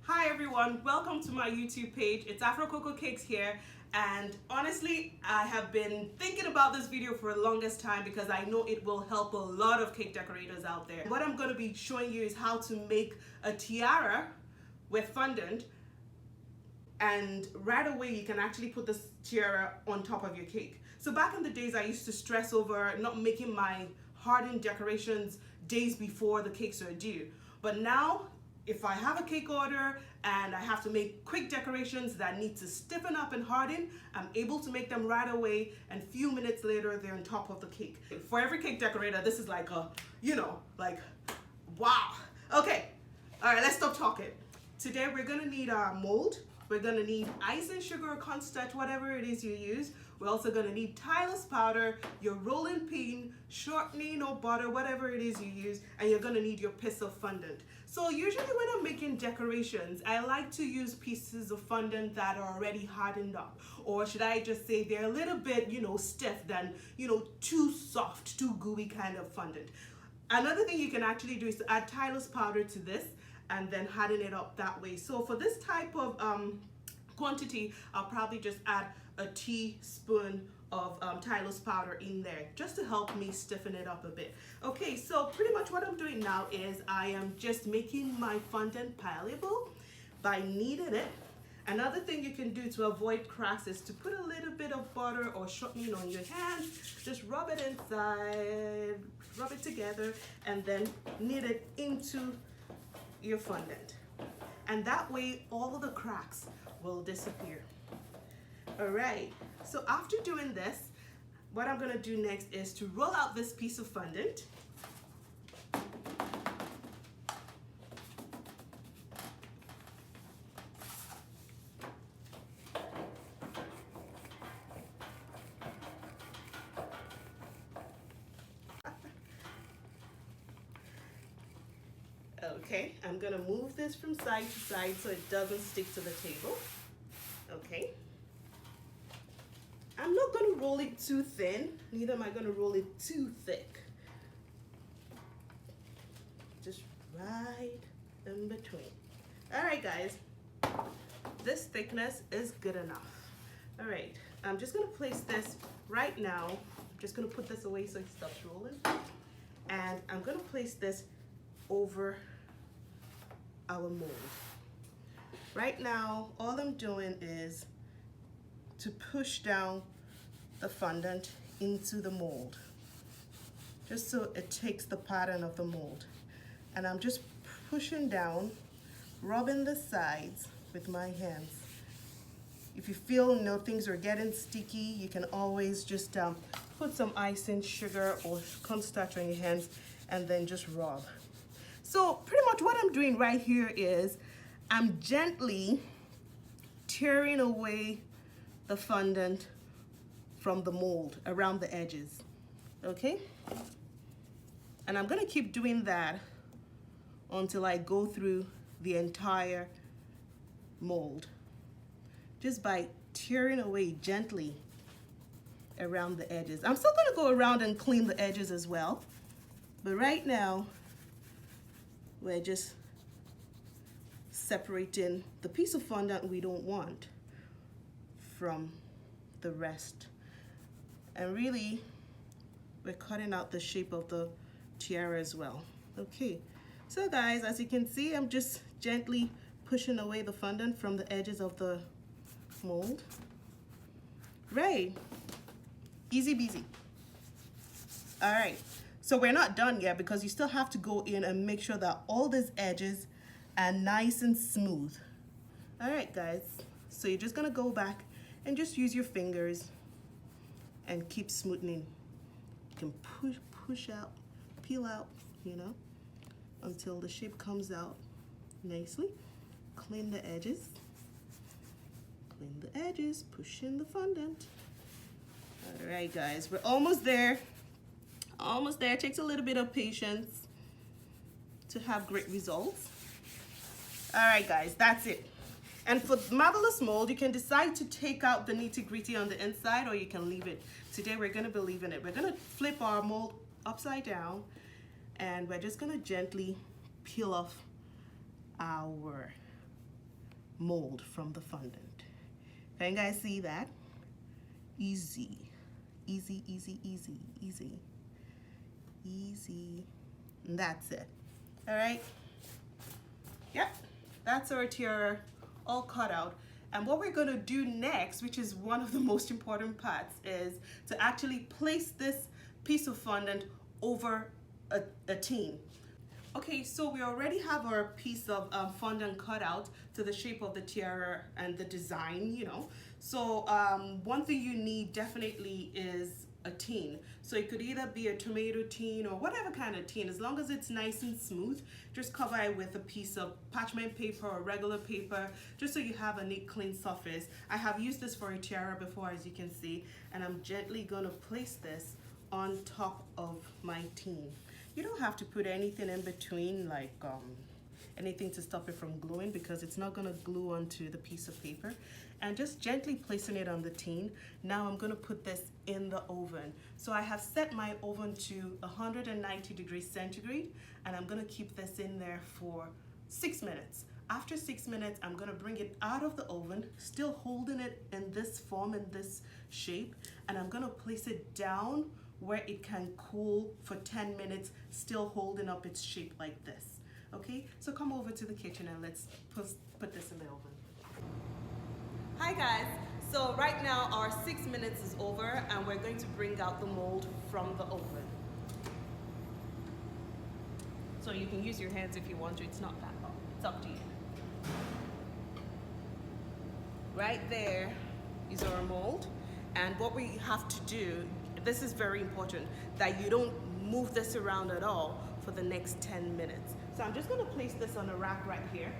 Hi everyone, welcome to my YouTube page. It's Afro Cocoa Cakes here, and honestly I have been thinking about this video for the longest time because I know it will help a lot of cake decorators out there. What I'm going to be showing you is how to make a tiara with fondant, and right away you can actually put this tiara on top of your cake. So back in the days I used to stress over not making my hardened decorations days before the cakes are due, but now if I have a cake order and I have to make quick decorations that need to stiffen up and harden, I'm able to make them right away, and a few minutes later they're on top of the cake. For every cake decorator, this is like a, like, wow. Okay, all right, let's stop talking. Today we're gonna need our mold. We're gonna need icing sugar or cornstarch, whatever it is you use. We're also gonna need Tyler's powder, your rolling pin, shortening or butter, whatever it is you use, and you're gonna need your piece of fondant. So usually when I'm making decorations, I like to use pieces of fondant that are already hardened up. Or should I just say they're a little bit, stiff than, too soft, too gooey kind of fondant. Another thing you can actually do is to add Tyler's powder to this and then harden it up that way. So for this type of quantity, I'll probably just add a teaspoon of Tyler's powder in there just to help me stiffen it up a bit. Okay, so pretty much what I'm doing now is I am just making my fondant pliable by kneading it. Another thing you can do to avoid cracks is to put a little bit of butter or shortening on your hands. Just rub it inside, rub it together, and then knead it into your fondant. And that way all of the cracks will disappear. All right, so after doing this, what I'm gonna do next is to roll out this piece of fondant. Okay, I'm gonna move this from side to side so it doesn't stick to the table. Okay. I'm not going to roll it too thin, neither am I going to roll it too thick. Just right in between. All right, guys, this thickness is good enough. All right, I'm just going to place this right now. I'm just going to put this away so it stops rolling. And I'm going to place this over our mold. Right now, all I'm doing is to push down the fondant into the mold, just so it takes the pattern of the mold. And I'm just pushing down, rubbing the sides with my hands. If you feel things are getting sticky, you can always just put some icing sugar or cornstarch on your hands and then just rub. So pretty much what I'm doing right here is I'm gently tearing away the fondant from the mold around the edges, okay? And I'm gonna keep doing that until I go through the entire mold, just by tearing away gently around the edges. I'm still gonna go around and clean the edges as well, but right now we're just separating the piece of fondant we don't want from the rest. And really, we're cutting out the shape of the tiara as well. Okay, so guys, as you can see, I'm just gently pushing away the fondant from the edges of the mold. Right, easy peasy. All right, so we're not done yet because you still have to go in and make sure that all these edges are nice and smooth. All right, guys, so you're just gonna go back and just use your fingers and keep smoothing. You can push out, peel out, until the shape comes out nicely. Clean the edges. Clean the edges, push in the fondant. All right, guys, we're almost there. Almost there. It takes a little bit of patience to have great results. All right, guys, that's it. And for Marvelous Mold, you can decide to take out the nitty-gritty on the inside, or you can leave it. Today, we're gonna be leaving it. We're gonna flip our mold upside down, and we're just gonna gently peel off our mold from the fondant. Can you guys see that? Easy, easy, easy, easy, easy, easy. And that's it. All right. Yep, that's our tiara all cut out. And what we're going to do next, which is one of the most important parts, is to actually place this piece of fondant over a tin. Okay, so we already have our piece of fondant cut out to the shape of the tiara and the design, you know. So one thing you need definitely is a tin. So it could either be a tomato tin or whatever kind of tin. As long as it's nice and smooth, just cover it with a piece of parchment paper or regular paper, just so you have a neat, clean surface. I have used this for a tiara before, as you can see, and I'm gently gonna place this on top of my tin. You don't have to put anything in between, like anything to stop it from gluing, because it's not gonna glue onto the piece of paper. And just gently placing it on the tin. Now I'm gonna put this in the oven. So I have set my oven to 190 degrees centigrade, and I'm gonna keep this in there for 6 minutes. After 6 minutes, I'm gonna bring it out of the oven, still holding it in this form, in this shape, and I'm gonna place it down where it can cool for 10 minutes, still holding up its shape like this. Okay, so come over to the kitchen and let's put this in the oven. Hi guys, so right now our 6 minutes is over and we're going to bring out the mold from the oven. So you can use your hands if you want to, it's not that hard, it's up to you. Right there is our mold, and what we have to do, this is very important, that you don't move this around at all for the next 10 minutes. So I'm just gonna place this on a rack right here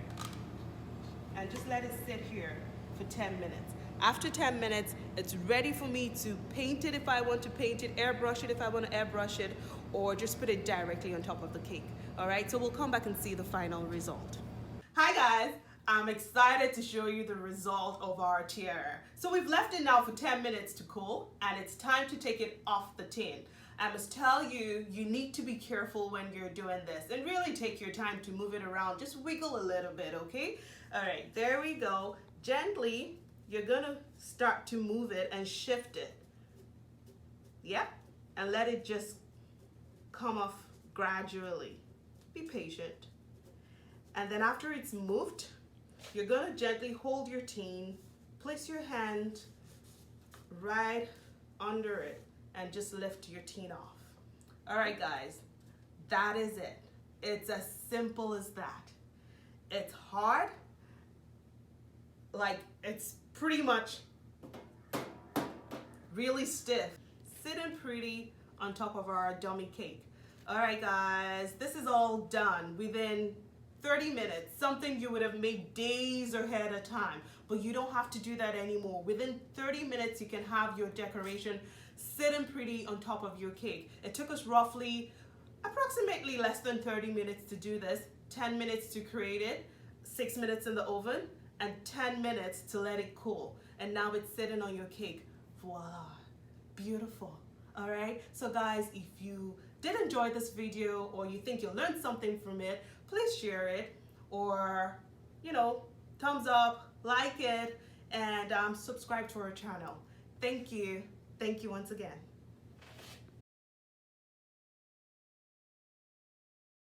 and just let it sit here for 10 minutes. After 10 minutes, it's ready for me to paint it if I want to paint it, airbrush it if I want to airbrush it, or just put it directly on top of the cake. All right, so we'll come back and see the final result. Hi guys, I'm excited to show you the result of our tiara. So we've left it now for 10 minutes to cool, and it's time to take it off the tin. I must tell you, you need to be careful when you're doing this and really take your time to move it around. Just wiggle a little bit, okay? All right, there we go. Gently, you're gonna start to move it and shift it. Yep, and let it just come off gradually. Be patient. And then after it's moved, you're gonna gently hold your tin, place your hand right under it, and just lift your tin off. All right, guys, that is it. It's as simple as that. It's hard, like it's pretty much really stiff, sitting pretty on top of our dummy cake. All right, guys, this is all done within 30 minutes, something you would have made days ahead of time, but you don't have to do that anymore. Within 30 minutes, you can have your decoration sitting pretty on top of your cake. It took us approximately less than 30 minutes to do this, 10 minutes to create it, 6 minutes in the oven, and 10 minutes to let it cool. And now it's sitting on your cake. Voila, beautiful. All right, so guys, if you did enjoy this video or you think you'll learn something from it, please share it, or, you know, thumbs up, like it, and subscribe to our channel. Thank you once again.